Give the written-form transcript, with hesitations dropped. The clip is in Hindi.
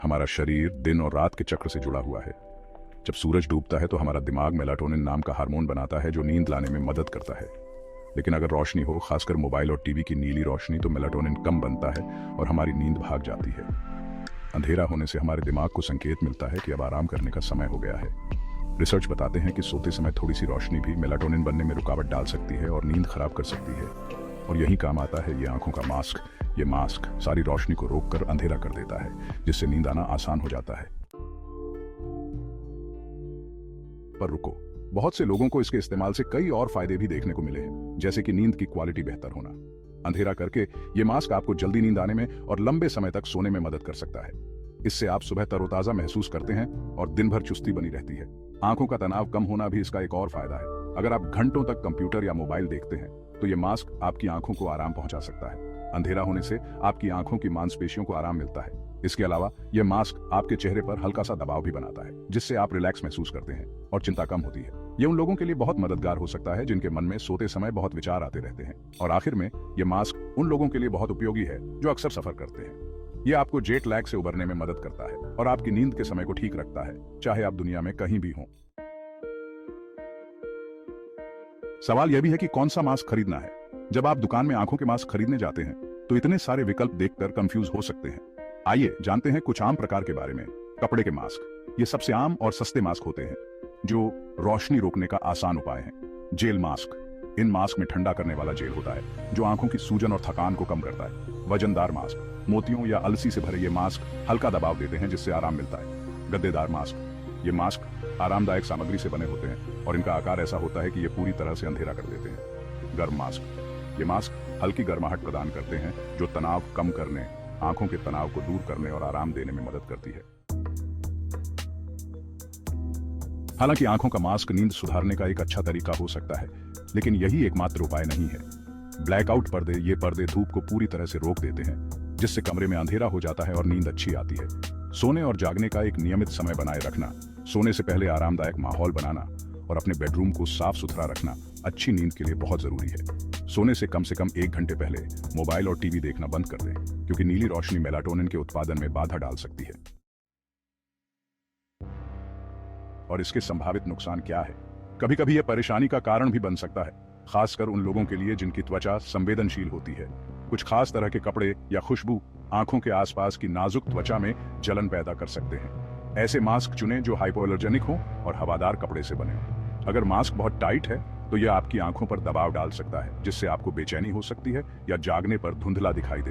हमारा शरीर दिन और रात के चक्र से जुड़ा हुआ है। जब सूरज डूबता है तो हमारा दिमाग मेलाटोनिन नाम का हार्मोन बनाता है जो नींद लाने में मदद करता है। लेकिन अगर रोशनी हो, खासकर मोबाइल और टीवी की नीली रोशनी, तो मेलाटोनिन कम बनता है और हमारी नींद भाग जाती है। अंधेरा होने से हमारे दिमाग को संकेत मिलता है कि अब आराम करने का समय हो गया है। रिसर्च बताते हैं कि सोते समय थोड़ी सी रोशनी भी मेलाटोनिन बनने में रुकावट डाल सकती है और नींद खराब कर सकती है। और यही काम आता है ये आंखों का मास्क। ये मास्क सारी रोशनी को रोककर अंधेरा कर देता है, जिससे नींद आना आसान हो जाता है। पर रुको, बहुत से लोगों को इसके इस्तेमाल से कई और फायदे भी देखने को मिले हैं, जैसे कि नींद की क्वालिटी बेहतर होना। अंधेरा करके ये मास्क आपको जल्दी नींद आने में और लंबे समय तक सोने में मदद कर सकता है। इससे आप सुबह तरोताजा महसूस करते हैं और दिन भर चुस्ती बनी रहती है। आंखों का तनाव कम होना भी इसका एक और फायदा है। अगर आप घंटों तक कंप्यूटर या मोबाइल देखते हैं तो ये मास्क आपकी आंखों को आराम पहुंचा सकता है। अंधेरा होने से आपकी आंखों की मांसपेशियों को आराम मिलता है। इसके अलावा यह मास्क आपके चेहरे पर हल्का सा दबाव भी बनाता है, जिससे आप रिलैक्स महसूस करते हैं और चिंता कम होती है। ये उन लोगों के लिए बहुत मददगार हो सकता है जिनके मन में सोते समय बहुत विचार आते रहते हैं। और आखिर में यह मास्क उन लोगों के लिए बहुत उपयोगी है जो अक्सर सफर करते हैं। यह आपको जेट लैग से उबरने में मदद करता है और आपकी नींद के समय को ठीक रखता है, चाहे आप दुनिया में कहीं भी हों। सवाल यह भी है कि कौन सा मास्क खरीदना है। जब आप दुकान में आंखों के मास्क खरीदने जाते हैं तो इतने सारे विकल्प देखकर कंफ्यूज हो सकते हैं। आइए जानते हैं कुछ आम प्रकार के बारे में। कपड़े के मास्क, ये सबसे आम और सस्ते मास्क होते हैं जो रोशनी रोकने का आसान उपाय है। जेल मास्क, इन मास्क में ठंडा करने वाला जेल होता है जो आंखों की सूजन और थकान को कम करता है। वजनदार मास्क, मोतियों या अलसी से भरे ये मास्क हल्का दबाव देते हैं जिससे आराम मिलता है। गद्देदार मास्क, ये मास्क आरामदायक सामग्री से बने होते हैं और इनका आकार ऐसा होता है कि ये पूरी तरह से अंधेरा कर देते हैं। गर्म मास्क, ये मास्क हल्की गर्माहट प्रदान करते हैं जो तनाव कम करने, आंखों के तनाव को दूर करने और आराम देने में मदद करती है। हालांकि आंखों का मास्क नींद सुधारने का एक अच्छा तरीका हो सकता है, लेकिन यही एकमात्र उपाय नहीं है। ब्लैकआउट पर्दे, ये पर्दे धूप को पूरी तरह से रोक देते हैं, जिससे कमरे में अंधेरा हो जाता है और नींद अच्छी आती है। सोने और जागने का एक नियमित समय बनाए रखना, सोने से पहले आरामदायक माहौल बनाना और अपने बेडरूम को साफ सुथरा रखना अच्छी नींद के लिए बहुत जरूरी है। सोने से कम 1 घंटे पहले मोबाइल और टीवी देखना बंद कर दें, क्योंकि नीली रोशनी मेलाटोनिन के उत्पादन में बाधा डाल सकती है। और इसके संभावित नुकसान क्या है? कभी कभी यह परेशानी का कारण भी बन सकता है, खासकर उन लोगों के लिए जिनकी त्वचा संवेदनशील होती है। कुछ खास तरह के कपड़े या खुशबू आंखों के आसपास की नाजुक त्वचा में जलन पैदा कर सकते हैं। ऐसे मास्क चुनें जो हाइपोएलर्जेनिक हो और हवादार कपड़े से बने हो। अगर मास्क बहुत टाइट है तो यह आपकी आंखों पर दबाव डाल सकता है, जिससे आपको बेचैनी हो सकती है या जागने पर धुंधला दिखाई दे